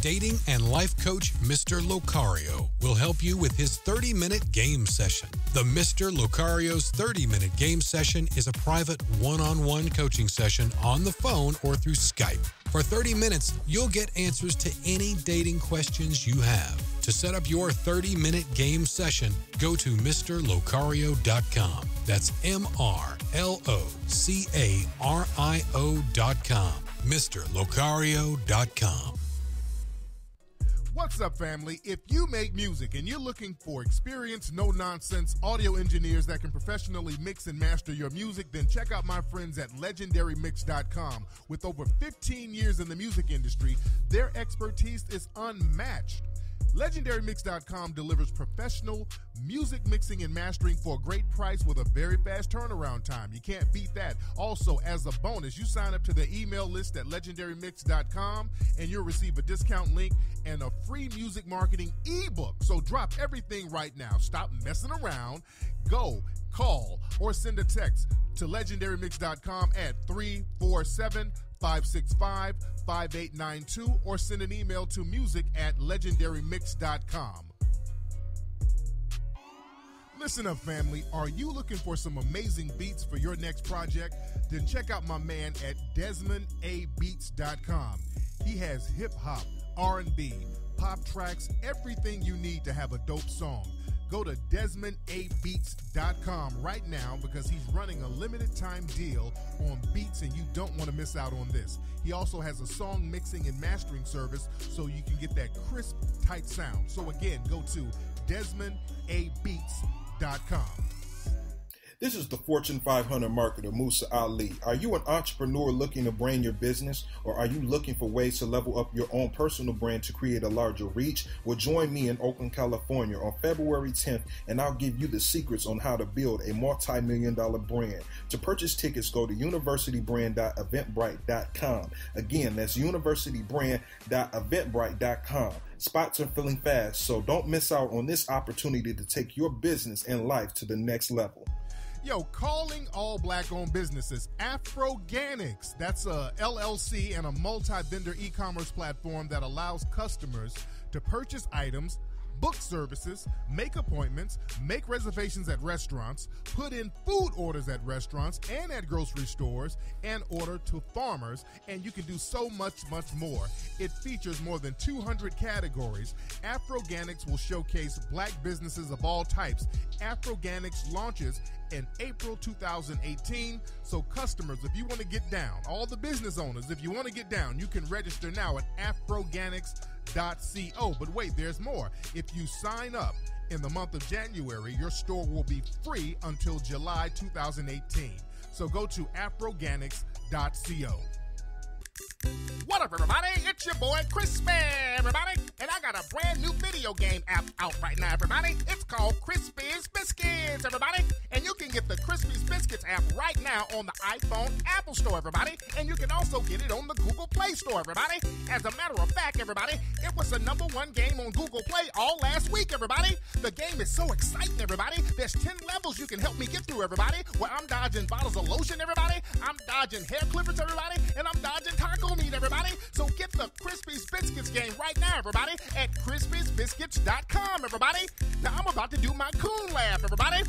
Dating and life coach Mr. Locario will help you with his 30-minute game session. The Mr. Locario's 30-minute game session is a private one-on-one coaching session on the phone or through Skype. For 30 minutes, you'll get answers to any dating questions you have. To set up your 30-minute game session, go to MrLocario.com. That's MrLocario.com. MrLocario.com. What's up, family? If you make music and you're looking for experienced, no-nonsense audio engineers that can professionally mix and master your music, then check out my friends at LegendaryMix.com. With over 15 years in the music industry, their expertise is unmatched. LegendaryMix.com delivers professional music mixing and mastering for a great price with a very fast turnaround time. You can't beat that. Also, as a bonus, you sign up to the email list at LegendaryMix.com and you'll receive a discount link and a free music marketing ebook. So drop everything right now. Stop messing around. Go, call, or send a text to LegendaryMix.com at 347-565-5892 or send an email to music@legendarymix.com. Listen up, family. Are you looking for some amazing beats for your next project? Then check out my man at DesmondABeats.com. He has hip-hop, R&B, pop tracks, everything you need to have a dope song. Go to DesmondABeats.com right now because he's running a limited time deal on beats and you don't want to miss out on this. He also has a song mixing and mastering service so you can get that crisp, tight sound. So again, go to DesmondABeats.com. This is the Fortune 500 marketer, Musa Ali. Are you an entrepreneur looking to brand your business, or are you looking for ways to level up your own personal brand to create a larger reach? Well, join me in Oakland, California on February 10th, and I'll give you the secrets on how to build a multi-million-dollar brand. To purchase tickets, go to universitybrand.eventbrite.com. Again, that's universitybrand.eventbrite.com. Spots are filling fast, so don't miss out on this opportunity to take your business and life to the next level. Yo, calling all black-owned businesses, Afroganics. That's a LLC and a multi-vendor e-commerce platform that allows customers to purchase items, book services, make appointments, make reservations at restaurants, put in food orders at restaurants and at grocery stores, and order to farmers, and you can do so much, much more. It features more than 200 categories. Afroganics will showcase black businesses of all types. Afroganics launches in April 2018, so customers, if you want to get down, all the business owners, if you want to get down, you can register now at Afroganics.co. But wait, there's more. If you sign up in the month of January, your store will be free until July 2018. So go to Afroganics.co. What up, everybody? It's your boy, Crispy, everybody. And I got a brand new video game app out right now, everybody. It's called Crispy's Biscuits, everybody. And you can get the Crispy's Biscuits app right now on the iPhone Apple Store, everybody. And you can also get it on the Google Play Store, everybody. As a matter of fact, everybody, it was the #1 game on Google Play all last week, everybody. The game is so exciting, everybody. There's 10 levels you can help me get through, everybody, where I'm dodging bottles of lotion, everybody. I'm dodging hair clippers, everybody. And I'm dodging taco meat, everybody. So get the Crispy's Biscuits game right now, everybody, at crispysbiscuits.com, everybody. Now I'm about to do my coon laugh, everybody.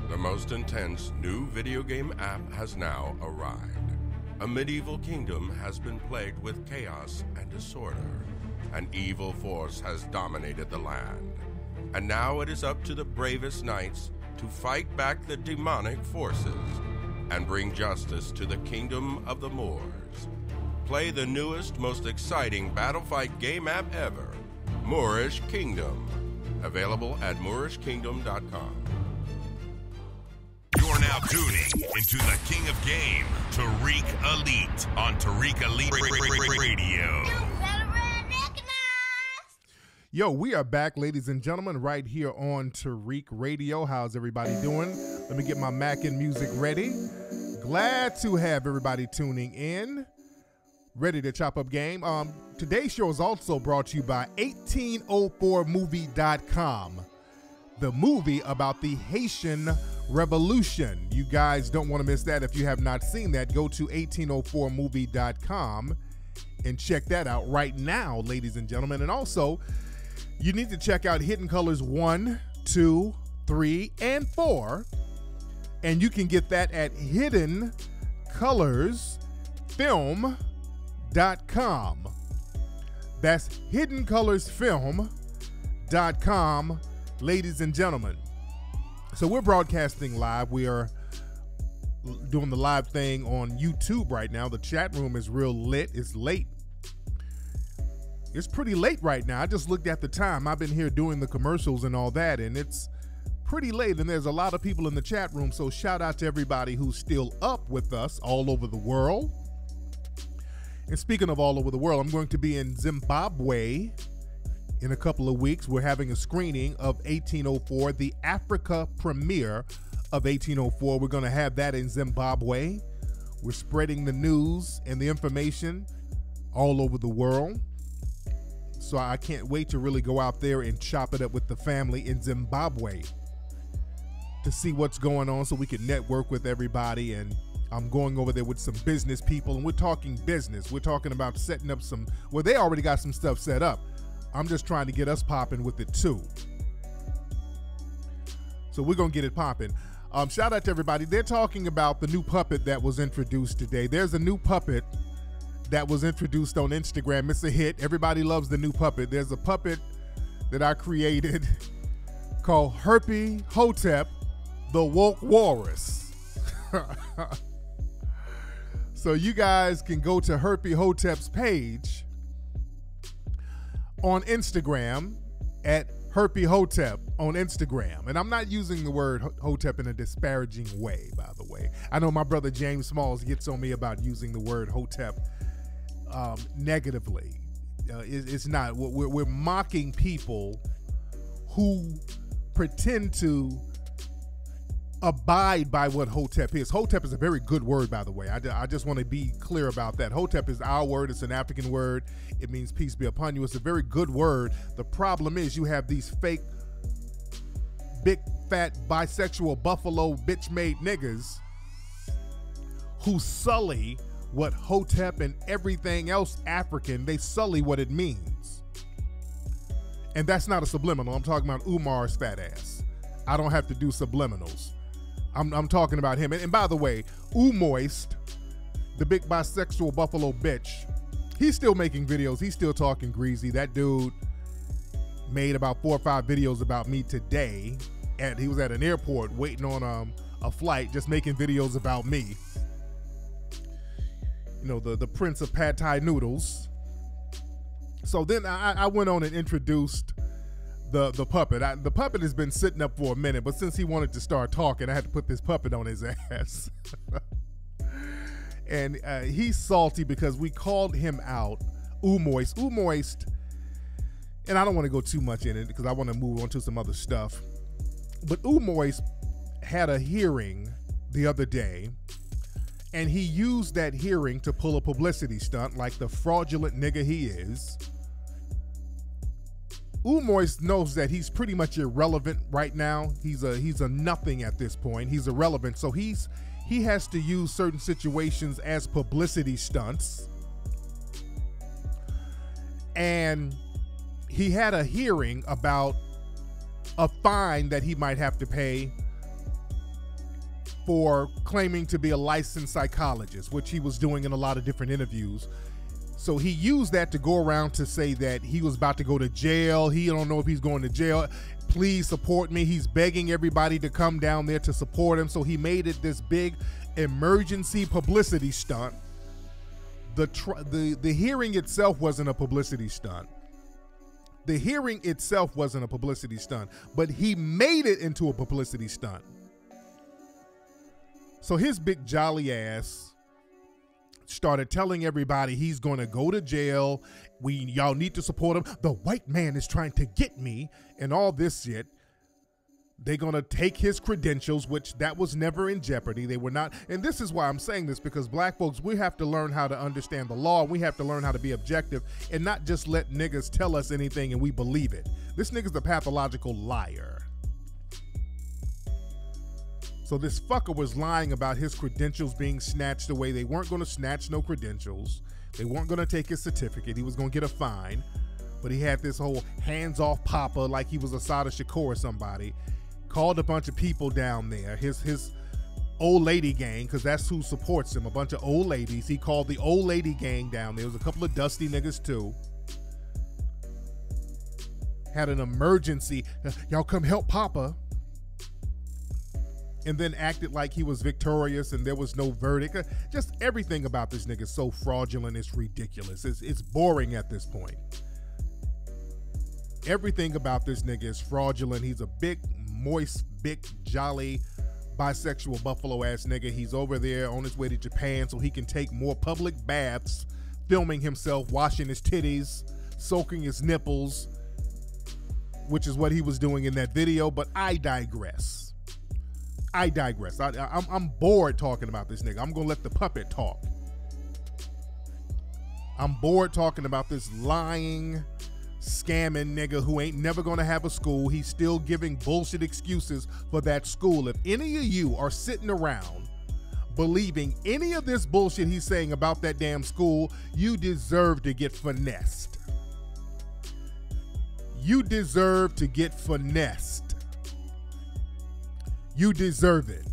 The most intense new video game app has now arrived. A medieval kingdom has been plagued with chaos and disorder. An evil force has dominated the land. And now it is up to the bravest knights to fight back the demonic forces and bring justice to the kingdom of the Moors. Play the newest, most exciting battle fight game app ever, Moorish Kingdom. Available at moorishkingdom.com. You're now tuning into the King of Game, Tariq Elite, on Tariq Elite Radio. Yo, we are back, ladies and gentlemen, right here on Tariq Radio. How's everybody doing? Let me get my Mac and music ready. Glad to have everybody tuning in, ready to chop up game. Today's show is also brought to you by 1804movie.com, the movie about the Haitian Revolution. You guys don't want to miss that. If you have not seen that, go to 1804movie.com and check that out right now, ladies and gentlemen. And also, you need to check out Hidden Colors 1, 2, 3, and 4. And you can get that at hiddencolorsfilm.com. That's hiddencolorsfilm.com, ladies and gentlemen. So we're broadcasting live. We are doing the live thing on YouTube right now. The chat room is real lit. It's late. It's pretty late right now. I just looked at the time. I've been here doing the commercials and all that, and it's pretty late, and there's a lot of people in the chat room. So shout out to everybody who's still up with us all over the world. And speaking of all over the world, I'm going to be in Zimbabwe in a couple of weeks. We're having a screening of 1804, the Africa premiere of 1804. We're going to have that in Zimbabwe. We're spreading the news and the information all over the world. So I can't wait to really go out there and chop it up with the family in Zimbabwe to see what's going on so we can network with everybody. And I'm going over there with some business people, and we're talking business. We're talking about setting up some, well, they already got some stuff set up. I'm just trying to get us popping with it too. So we're going to get it popping. Shout out to everybody. They're talking about the new puppet that was introduced today. There's a new puppet that was introduced on Instagram. It's a hit. Everybody loves the new puppet. There's a puppet that I created called Herpy Hotep, the Woke Walrus. So you guys can go to Herpy Hotep's page on Instagram at Herpy Hotep on Instagram. And I'm not using the word Hotep in a disparaging way, by the way. I know my brother James Smalls gets on me about using the word Hotep negatively. It's not. We're mocking people who pretend to abide by what Hotep is. Hotep is a very good word, by the way. I just want to be clear about that. Hotep is our word. It's an African word. It means peace be upon you. It's a very good word. The problem is you have these fake, big, fat, bisexual, buffalo, bitch-made niggas who sully what Hotep and everything else African, they sully what it means. And that's not a subliminal. I'm talking about Umar's fat ass. I don't have to do subliminals. I'm talking about him. And by the way, Moist, the big bisexual buffalo bitch, he's still making videos. He's still talking greasy. That dude made about 4 or 5 videos about me today. And he was at an airport waiting on a flight, just making videos about me. You know, the prince of pad thai noodles. So then I went on and introduced the puppet. The puppet has been sitting up for a minute, but since he wanted to start talking, I had to put this puppet on his ass. And he's salty because we called him out, Moist. Moist, and I don't want to go too much in it because I want to move on to some other stuff. But Moist had a hearing the other day, and he used that hearing to pull a publicity stunt like the fraudulent nigga he is. Moist knows that he's pretty much irrelevant right now. He's a nothing at this point. He's irrelevant. So he has to use certain situations as publicity stunts. And he had a hearing about a fine that he might have to pay for claiming to be a licensed psychologist, which he was doing in a lot of different interviews. So he used that to go around to say that he was about to go to jail. He don't know if he's going to jail. Please support me. He's begging everybody to come down there to support him. So he made it this big emergency publicity stunt. The hearing itself wasn't a publicity stunt. The hearing itself wasn't a publicity stunt, but he made it into a publicity stunt. So his big jolly ass started telling everybody he's going to go to jail. Y'all need to support him. The white man is trying to get me and all this shit. They're going to take his credentials, which that was never in jeopardy. They were not. And this is why I'm saying this, because black folks, we have to learn how to understand the law. We have to learn how to be objective and not just let niggas tell us anything and we believe it. This nigga's a pathological liar. So this fucker was lying about his credentials being snatched away. They weren't going to snatch no credentials. They weren't going to take his certificate. He was going to get a fine. But he had this whole hands-off papa like he was Asada Shakur or somebody. Called a bunch of people down there. His old lady gang, because that's who supports him, a bunch of old ladies. He called the old lady gang down there. There was a couple of dusty niggas too. Had an emergency. Y'all come help Papa. And then acted like he was victorious and there was no verdict. Just everything about this nigga is so fraudulent, it's ridiculous. It's boring at this point. Everything about this nigga is fraudulent. He's a big, moist, big, jolly, bisexual buffalo-ass nigga. He's over there on his way to Japan so he can take more public baths, filming himself, washing his titties, soaking his nipples, which is what he was doing in that video, but I digress. I'm bored talking about this nigga. I'm going to let the puppet talk. I'm bored talking about this lying, scamming nigga who ain't never going to have a school. He's still giving bullshit excuses for that school. If any of you are sitting around believing any of this bullshit he's saying about that damn school, you deserve to get finessed. You deserve to get finessed. You deserve it.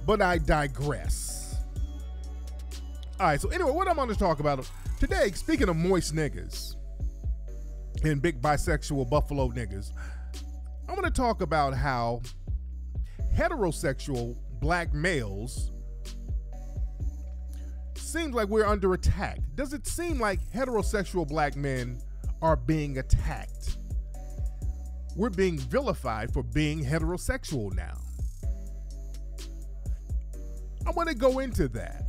But I digress. All right, so anyway, what I'm going to talk about today, speaking of moist niggas and big bisexual buffalo niggas, I'm going to talk about how heterosexual black males seems like we're under attack. Does it seem like heterosexual black men are being attacked? We're being vilified for being heterosexual now. I want to go into that.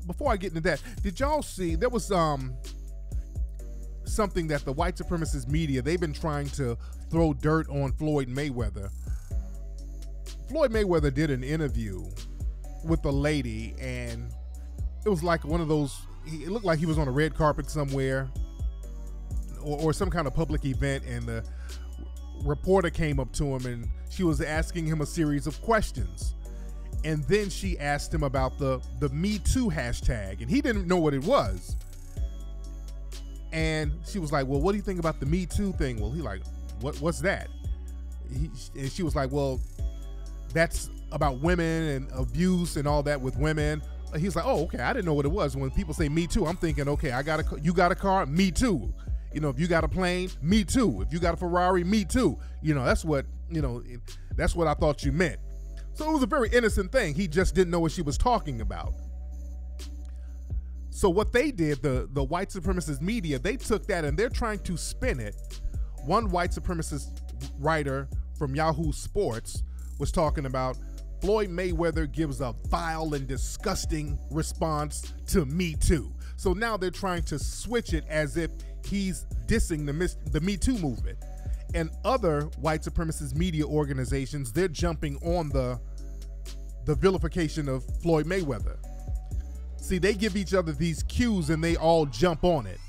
Before I get into that, did y'all see, there was something that the white supremacist media, they've been trying to throw dirt on Floyd Mayweather. Floyd Mayweather did an interview with a lady, and it was like one of those, it looked like he was on a red carpet somewhere, or some kind of public event, and the reporter came up to him and she was asking him a series of questions. And then she asked him about the Me Too hashtag, and he didn't know what it was. And she was like, well, what do you think about the Me Too thing? Well, he like, what's that? And she was like, well, that's about women and abuse and all that with women. He's like, oh, okay, I didn't know what it was. When people say Me Too, I'm thinking, okay, you got a car? Me too. You know, if you got a plane, me too. If you got a Ferrari, me too. You know, that's what I thought you meant. So it was a very innocent thing. He just didn't know what she was talking about. So what they did, the white supremacist media, they took that and they're trying to spin it. One white supremacist writer from Yahoo Sports was talking about Floyd Mayweather gives a vile and disgusting response to Me Too. So now they're trying to switch it as if he's dissing the Me Too movement. And other white supremacist media organizations, they're jumping on the vilification of Floyd Mayweather. See, they give each other these cues and they all jump on it.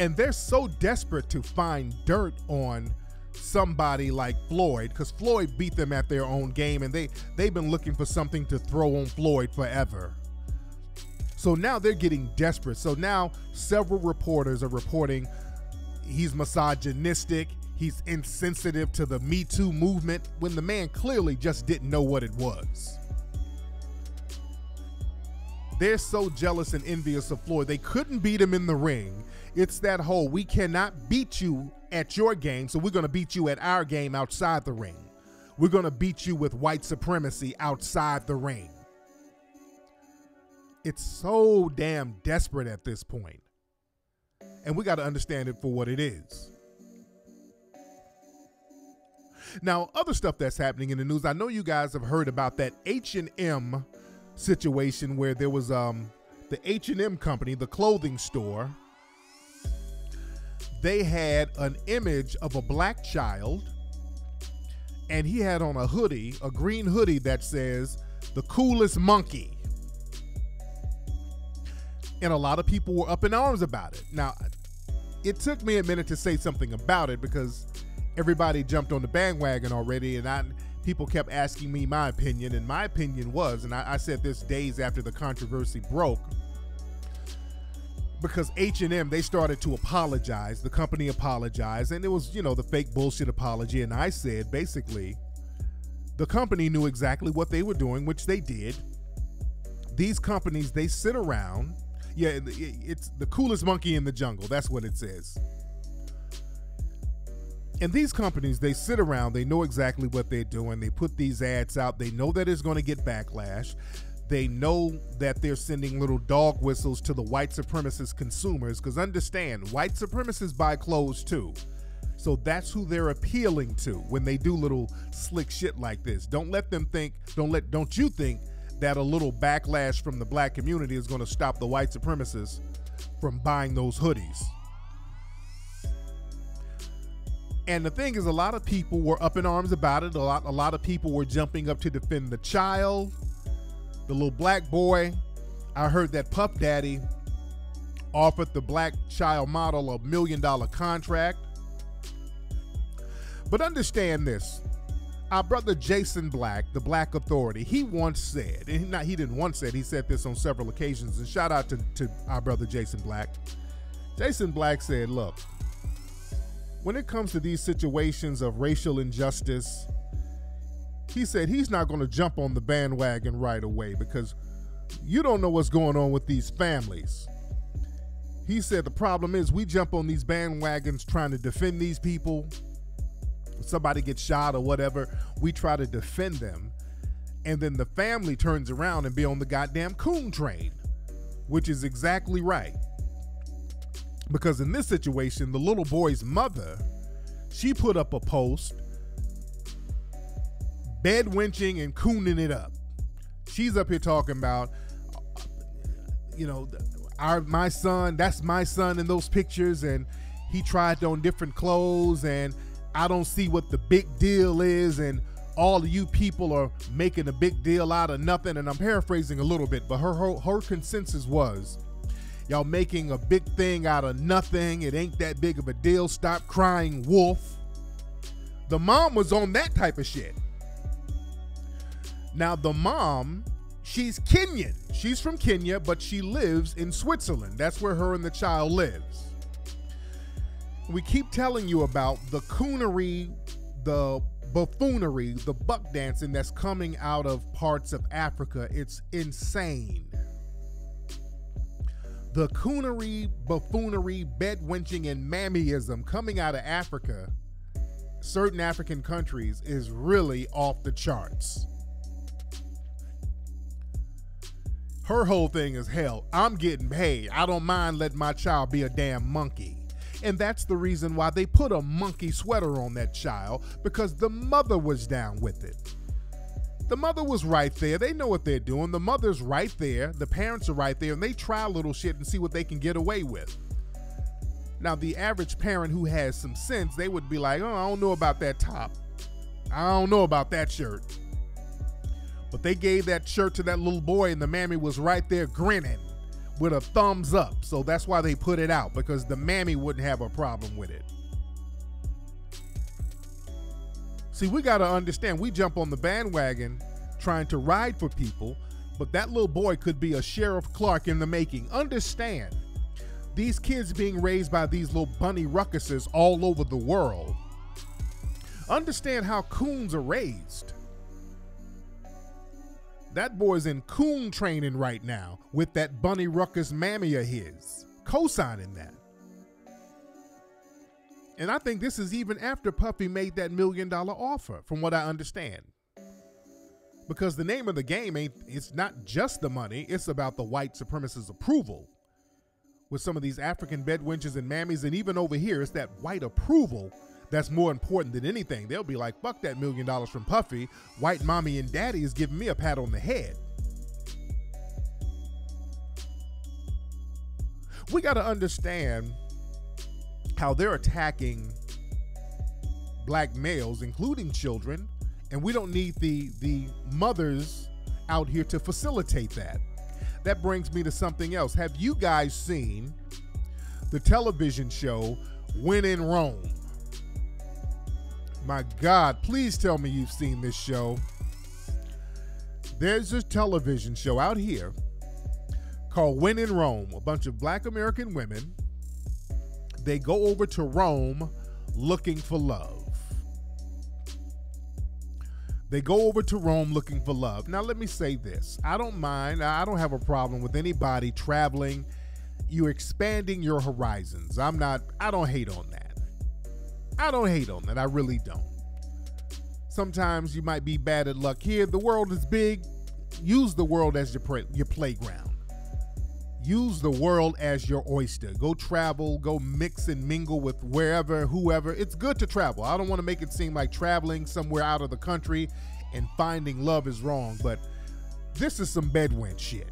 And they're so desperate to find dirt on somebody like Floyd, because Floyd beat them at their own game, and they've been looking for something to throw on Floyd forever. So now they're getting desperate. So now several reporters are reporting he's misogynistic, he's insensitive to the Me Too movement, when the man clearly just didn't know what it was. They're so jealous and envious of Floyd. They couldn't beat him in the ring. It's that whole, we cannot beat you at your game, so we're going to beat you at our game outside the ring. We're going to beat you with white supremacy outside the ring. It's so damn desperate at this point. And we got to understand it for what it is. Now, other stuff that's happening in the news, I know you guys have heard about that H&M situation where there was the H&M company, the clothing store. They had an image of a black child, and he had on a hoodie, a green hoodie that says, "The coolest monkey." And a lot of people were up in arms about it. Now, it took me a minute to say something about it because everybody jumped on the bandwagon already, and people kept asking me my opinion, and my opinion was, and I said this days after the controversy broke, because H&M, they started to apologize. The company apologized, and it was, the fake bullshit apology, and I said, basically, the company knew exactly what they were doing, which they did. These companies, they sit around. Yeah, it's the coolest monkey in the jungle. That's what it says. And these companies, they sit around. They know exactly what they're doing. They put these ads out. They know that it's going to get backlash. They know that they're sending little dog whistles to the white supremacist consumers, because understand, white supremacists buy clothes too. So that's who they're appealing to when they do little slick shit like this. Don't you think that a little backlash from the black community is going to stop the white supremacists from buying those hoodies. And the thing is, a lot of people were up in arms about it. A lot of people were jumping up to defend the child, the little black boy. I heard that Puff Daddy offered the black child model $1 million contract. But understand this. Our brother Jason Black, the Black Authority, he once said, and he didn't once say, he said this on several occasions, and shout out to our brother Jason Black. Jason Black said, look, when it comes to these situations of racial injustice, he said he's not going to jump on the bandwagon right away because you don't know what's going on with these families. He said the problem is we jump on these bandwagons trying to defend these people. Somebody gets shot or whatever, we try to defend them, and then the family turns around and be on the goddamn coon train, which is exactly right. Because in this situation, the little boy's mother, she put up a post bed winching and cooning it up. She's up here talking about, my son, that's my son in those pictures, and he tried on different clothes, and I don't see what the big deal is, and all of you people are making a big deal out of nothing. And I'm paraphrasing a little bit, but her consensus was, y'all making a big thing out of nothing. It ain't that big of a deal. Stop crying wolf. The mom was on that type of shit. Now the mom, she's Kenyan. She's from Kenya, but she lives in Switzerland. That's where her and the child lives. We keep telling you about the coonery, the buffoonery, the buck dancing that's coming out of parts of Africa. It's insane. The coonery, buffoonery, bed wenching, and mammyism coming out of Africa, certain African countries, is really off the charts. Her whole thing is, hell, I'm getting paid. I don't mind letting my child be a damn monkey. And that's the reason why they put a monkey sweater on that child, because the mother was down with it. The mother was right there. They know what they're doing. The mother's right there. The parents are right there, and they try little shit and see what they can get away with. Now, the average parent who has some sense, they would be like, oh, I don't know about that top. I don't know about that shirt. But they gave that shirt to that little boy, and the mammy was right there grinning with a thumbs up. So that's why they put it out, because the mammy wouldn't have a problem with it. See, we got to understand, we jump on the bandwagon trying to ride for people, but that little boy could be a Sheriff Clark in the making. Understand, these kids being raised by these little bunny ruckuses all over the world. Understand how coons are raised. That boy's in coon training right now with that bunny ruckus mammy of his, co-signing that. And I think this is even after Puffy made that $1 million offer, from what I understand. Because the name of the game it's not just the money, it's about the white supremacist approval. With some of these African bedwenches and mammies, and even over here, it's that white approval that's more important than anything. They'll be like, fuck that $1 million from Puffy. White mommy and daddy is giving me a pat on the head. We got to understand how they're attacking black males, including children, and we don't need the mothers out here to facilitate that. That brings me to something else. Have you guys seen the television show When in Rome. My God, please tell me you've seen this show. There's a television show out here called When in Rome. A bunch of black American women, they go over to Rome looking for love. They go over to Rome looking for love. Now, let me say this. I don't mind. I don't have a problem with anybody traveling. You're expanding your horizons. I don't hate on that. I don't hate on that. I really don't. Sometimes you might be bad at luck here. The world is big. Use the world as your playground. Use the world as your oyster. Go travel, go mix and mingle with wherever, whoever. It's good to travel. I don't want to make it seem like traveling somewhere out of the country and finding love is wrong, but this is some bedwench shit.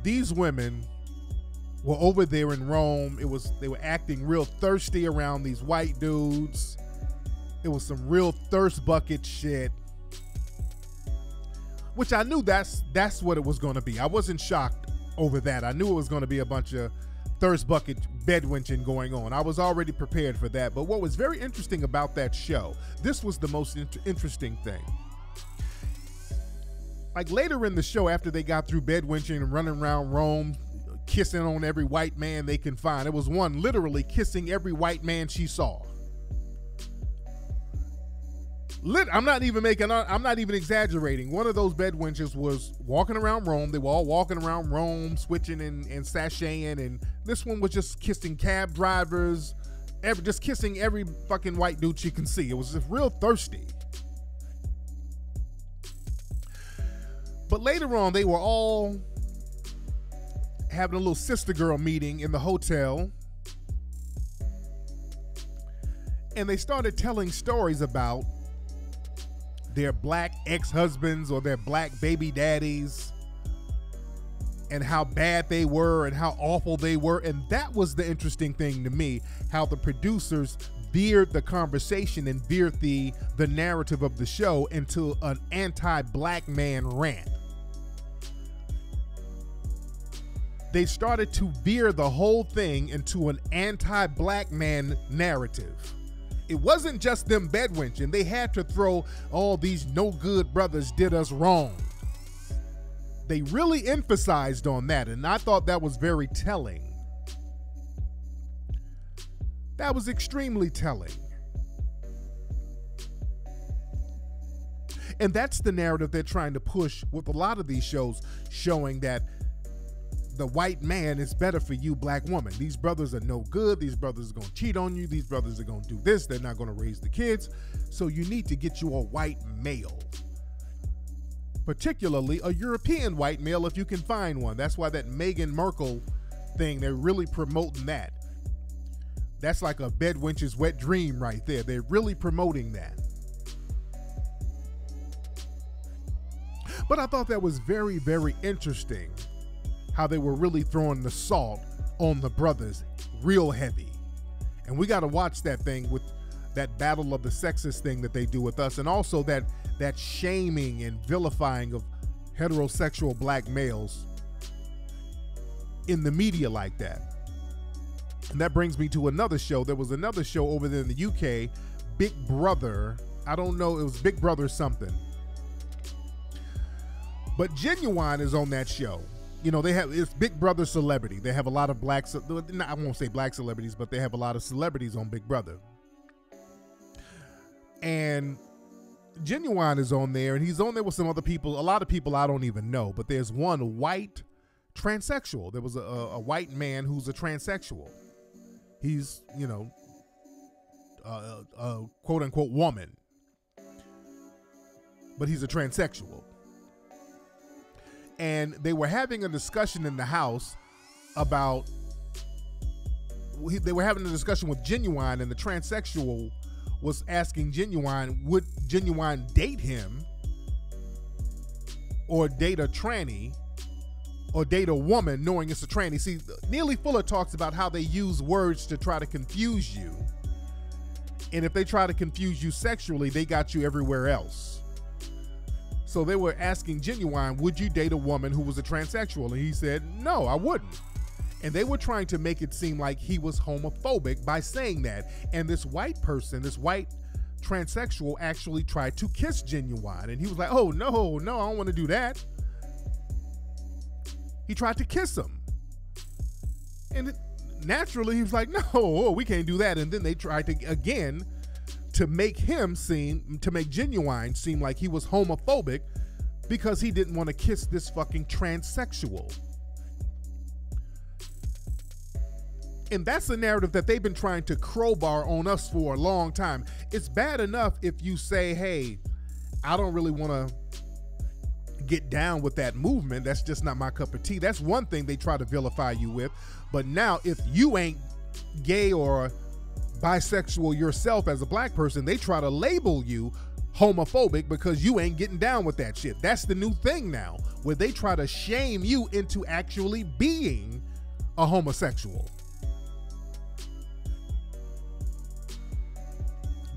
These women were over there in Rome. They were acting real thirsty around these white dudes. It was some real thirst bucket shit, which I knew that's what it was going to be. I wasn't shocked over that. I knew it was going to be a bunch of thirst bucket bedwenching going on. I was already prepared for that. But what was very interesting about that show, this was the most interesting thing. Like later in the show, after they got through bedwenching and running around Rome, kissing on every white man they can find. It was one literally kissing every white man she saw. I'm not even exaggerating. One of those bedwenches was walking around Rome. They were all walking around Rome, switching and sashaying, and this one was just kissing cab drivers, just kissing every fucking white dude she can see. It was just real thirsty. But later on, they were all having a little sister girl meeting in the hotel, and they started telling stories about their black ex-husbands or their black baby daddies and how bad they were and how awful they were. And that was the interesting thing to me, how the producers veered the conversation and veered the narrative of the show into an anti-black man rant. They started to veer the whole thing into an anti-black man narrative. It wasn't just them bedwenching. They had to throw all these no good brothers did us wrong. They really emphasized on that, and I thought that was very telling. That was extremely telling. And that's the narrative they're trying to push with a lot of these shows, showing that the white man is better for you, black woman. These brothers are no good. These brothers are going to cheat on you. These brothers are going to do this. They're not going to raise the kids. So you need to get you a white male, particularly a European white male if you can find one. That's why that Meghan Markle thing, they're really promoting that. That's like a bedwench's wet dream right there. They're really promoting that. But I thought that was very, very interesting, how they were really throwing the salt on the brothers real heavy. And we got to watch that thing with that battle of the sexist thing that they do with us, and also that shaming and vilifying of heterosexual black males in the media like that. And that brings me to another show. There was another show over there in the UK, Big Brother. I don't know, it was Big Brother something. But Genuine is on that show. You know, it's Big Brother Celebrity. They have a lot of I won't say black celebrities, but they have a lot of celebrities on Big Brother. And Genuine is on there, and he's on there with some other people, a lot of people I don't even know, but there's one white transsexual. There was a white man who's a transsexual. He's, a quote unquote woman, but he's a transsexual. And they were having a discussion in the house about, they were having a discussion with Genuine, and the transsexual was asking Genuine, would Genuine date him or date a tranny or date a woman knowing it's a tranny? See, Neely Fuller talks about how they use words to try to confuse you. And if they try to confuse you sexually, they got you everywhere else. So they were asking Genuine, would you date a woman who was a transsexual? And he said, no, I wouldn't. And they were trying to make it seem like he was homophobic by saying that. And this white person, this white transsexual, actually tried to kiss Genuine. And he was like, oh, no, I don't want to do that. He tried to kiss him. And naturally, he was like, no, we can't do that. And then they tried to, again, to make Genuine seem like he was homophobic because he didn't want to kiss this fucking transsexual. And that's a narrative that they've been trying to crowbar on us for a long time. It's bad enough if you say, hey, I don't really want to get down with that movement. That's just not my cup of tea. That's one thing they try to vilify you with. But now if you ain't gay or bisexual yourself as a black person, they try to label you homophobic because you ain't getting down with that shit. That's the new thing now, where they try to shame you into actually being a homosexual.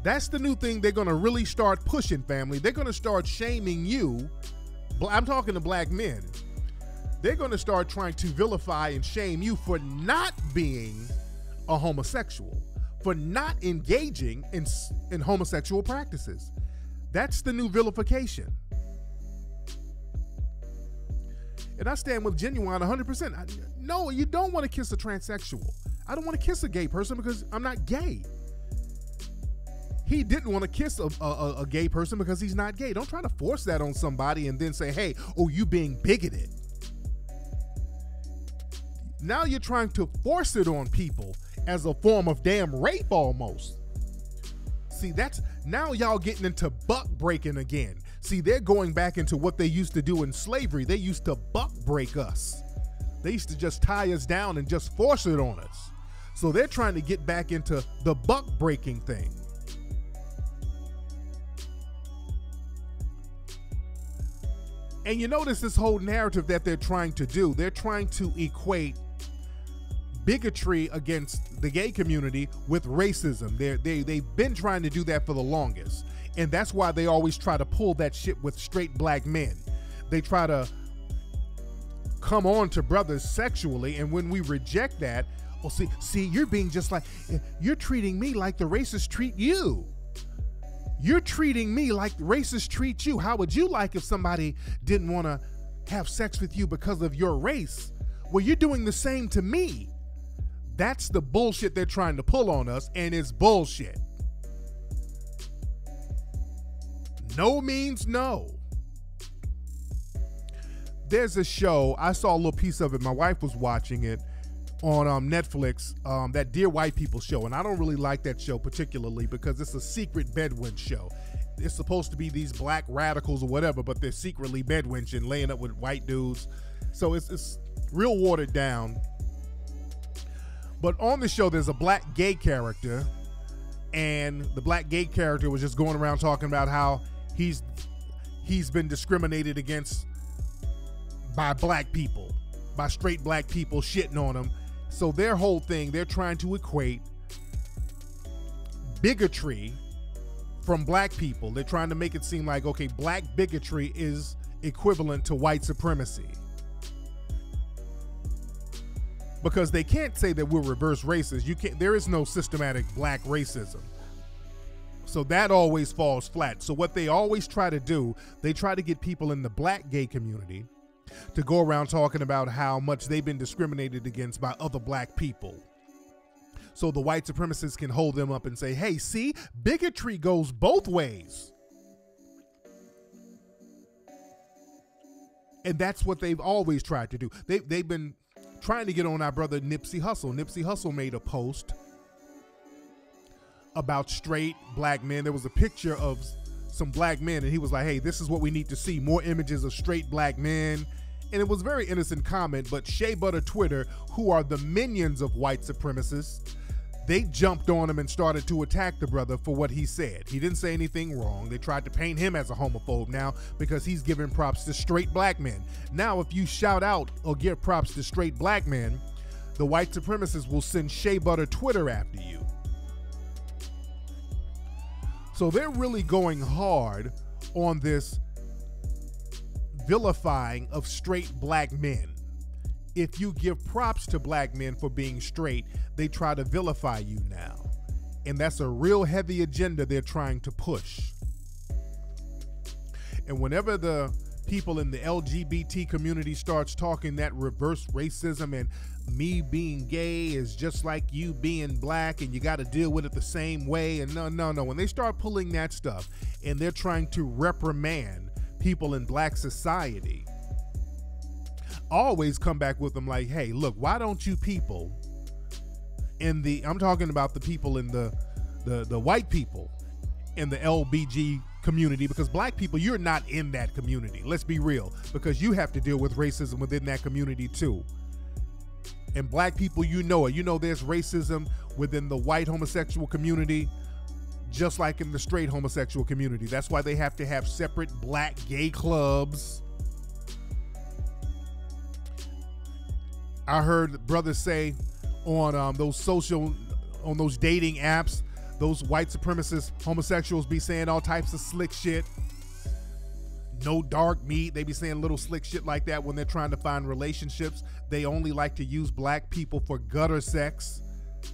That's the new thing they're going to really start pushing, family. They're going to start shaming you. I'm talking to black men. They're going to start trying to vilify and shame you for not being a homosexual, for not engaging in homosexual practices. That's the new vilification. And I stand with Genuine 100%. No, you don't want to kiss a transsexual. I don't want to kiss a gay person because I'm not gay. He didn't want to kiss a gay person because he's not gay. Don't try to force that on somebody and then say, hey, oh, you being bigoted. Now you're trying to force it on people as a form of damn rape almost. See, that's now y'all getting into buck breaking again. See, they're going back into what they used to do in slavery. They used to buck break us. They used to just tie us down and just force it on us. So they're trying to get back into the buck breaking thing. And you notice this whole narrative that they're trying to do. They're trying to equate bigotry against the gay community with racism. They've been trying to do that for the longest. And that's why they always try to pull that shit with straight black men. They try to come on to brothers sexually, and when we reject that, well, see, you're being just like, you're treating me like the racists treat you. You're treating me like racists treat you. How would you like if somebody didn't want to have sex with you because of your race? Well, you're doing the same to me. That's the bullshit they're trying to pull on us, and it's bullshit. No means no. There's a show, I saw a little piece of it, my wife was watching it on Netflix, that Dear White People show, and I don't really like that show particularly because it's a secret Bedouin show. It's supposed to be these black radicals or whatever, but they're secretly bedwenching, laying up with white dudes. So it's real watered down. But on the show, there's a black gay character, and the black gay character was just going around talking about how he's been discriminated against by black people, by straight black people shitting on him. So their whole thing, they're trying to equate bigotry from black people. They're trying to make it seem like, okay, black bigotry is equivalent to white supremacy. Because they can't say that we're reverse racist. There is no systematic black racism. So that always falls flat. So what they always try to do, they try to get people in the black gay community to go around talking about how much they've been discriminated against by other black people. So the white supremacists can hold them up and say, hey, see, bigotry goes both ways. And that's what they've always tried to do. They've been trying to get on our brother Nipsey Hussle. Nipsey Hussle made a post about straight black men. There was a picture of some black men, and he was like, hey, this is what we need to see, more images of straight black men. And it was a very innocent comment, but Shea Butter Twitter, who are the minions of white supremacists, they jumped on him and started to attack the brother for what he said. He didn't say anything wrong. They tried to paint him as a homophobe now because he's giving props to straight black men. Now, if you shout out or give props to straight black men, the white supremacists will send Shea Butter Twitter after you. So they're really going hard on this vilifying of straight black men. if you give props to black men for being straight, they try to vilify you now. And that's a real heavy agenda they're trying to push. And whenever the people in the LGBT community starts talking that reverse racism and me being gay is just like you being black and you got to deal with it the same way, and no, when they start pulling that stuff and they're trying to reprimand people in black society, always come back with them like, hey, look, why don't you people in the, I'm talking about the people in the white people in the LBG community, because black people, you're not in that community. Let's be real, because you have to deal with racism within that community too. And black people, you know it. You know there's racism within the white homosexual community, just like in the straight homosexual community. That's why they have to have separate black gay clubs. I heard brothers say on those dating apps, those white supremacist homosexuals be saying all types of slick shit. No dark meat. They be saying little slick shit like that when they're trying to find relationships. They only like to use black people for gutter sex.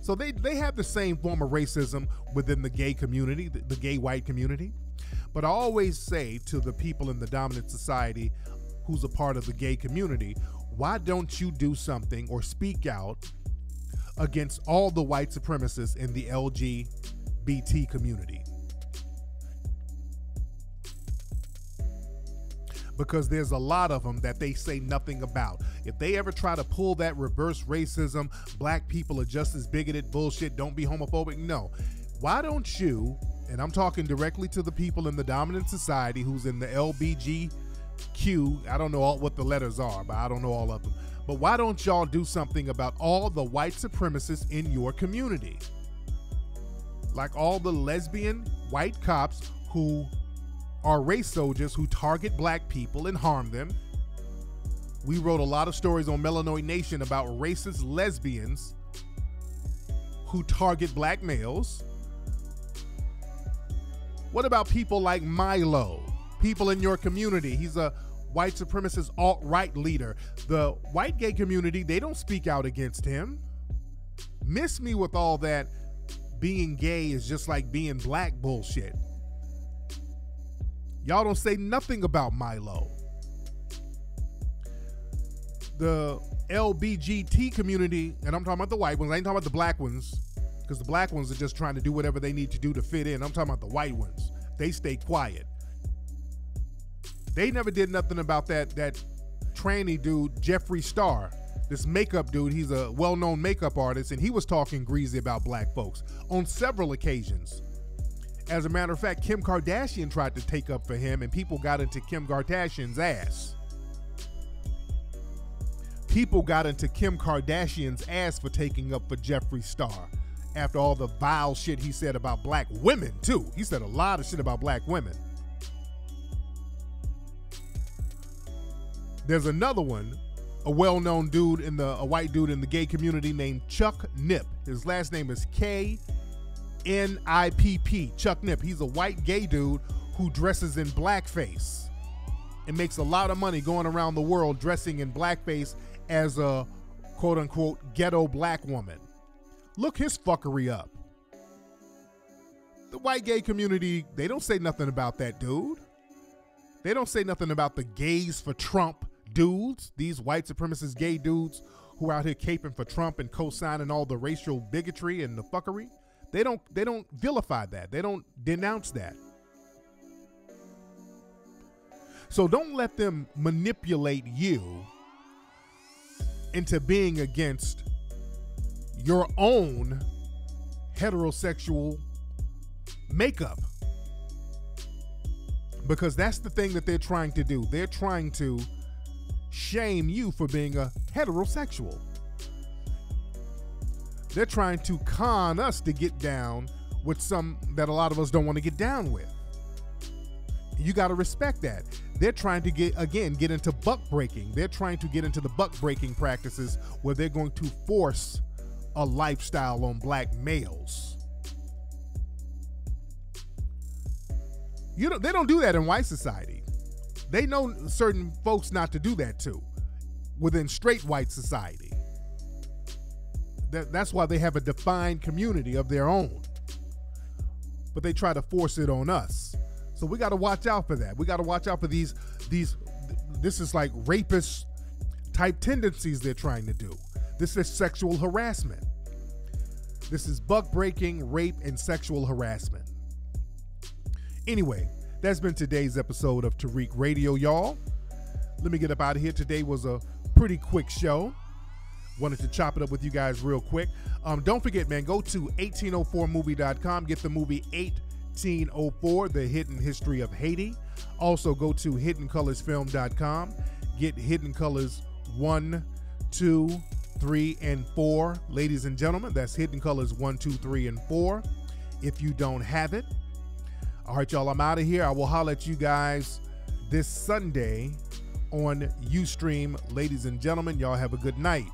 So they have the same form of racism within the gay community, the gay white community. But I always say to the people in the dominant society who's a part of the gay community, why don't you do something or speak out against all the white supremacists in the LGBT community? Because there's a lot of them that they say nothing about. If they ever try to pull that reverse racism, black people are just as bigoted bullshit, don't be homophobic, no. Why don't you, and I'm talking directly to the people in the dominant society who's in the LBGQ, I don't know what the letters are, but I don't know all of them. But why don't y'all do something about all the white supremacists in your community? Like all the lesbian white cops who are race soldiers who target black people and harm them. We wrote a lot of stories on Melanoid Nation about racist lesbians who target black males. What about people like Milo? People in your community. He's a white supremacist alt-right leader. The white gay community, they don't speak out against him. Miss me with all that being gay is just like being black bullshit. Y'all don't say nothing about Milo. The LBGT community, and I'm talking about the white ones, I ain't talking about the black ones, because the black ones are just trying to do whatever they need to do to fit in. I'm talking about the white ones. They stay quiet. They never did nothing about that tranny dude, Jeffree Star, this makeup dude. He's a well-known makeup artist, and he was talking greasy about black folks on several occasions. As a matter of fact, Kim Kardashian tried to take up for him, and people got into Kim Kardashian's ass. People got into Kim Kardashian's ass for taking up for Jeffree Star after all the vile shit he said about black women, too. He said a lot of shit about black women. There's another one, a well-known dude a white dude in the gay community named Chuck Nip. His last name is K-N-I-P-P, Chuck Nip. He's a white gay dude who dresses in blackface and makes a lot of money going around the world dressing in blackface as a quote-unquote ghetto black woman. Look his fuckery up. The white gay community, they don't say nothing about that dude. They don't say nothing about the gays for Trump dudes, these white supremacist gay dudes who are out here caping for Trump and co-signing all the racial bigotry and the fuckery. They don't vilify that. They don't denounce that. So don't let them manipulate you into being against your own heterosexual makeup. Because that's the thing that they're trying to do. They're trying to shame you for being a heterosexual. They're trying to con us to get down with some that a lot of us don't want to get down with. You got to respect that. They're trying to get into buck breaking. They're trying to get into the buck breaking practices where they're going to force a lifestyle on black males. They don't do that in white society. They know certain folks not to do that to. within straight white society. That's why they have a defined community of their own. But they try to force it on us. So we got to watch out for that. We got to watch out for these, this is like rapist type tendencies they're trying to do. This is sexual harassment. This is buck breaking, rape, and sexual harassment. Anyway, that's been today's episode of Tariq Radio, y'all. Let me get up out of here. Today was a pretty quick show. Wanted to chop it up with you guys real quick. Don't forget, man, go to 1804movie.com. Get the movie 1804, The Hidden History of Haiti. Also, go to hiddencolorsfilm.com. Get Hidden Colors 1, 2, 3, and 4. Ladies and gentlemen, that's Hidden Colors 1, 2, 3, and 4. If you don't have it. All right, y'all, I'm out of here. I will holler at you guys this Sunday on Ustream. Ladies and gentlemen, y'all have a good night.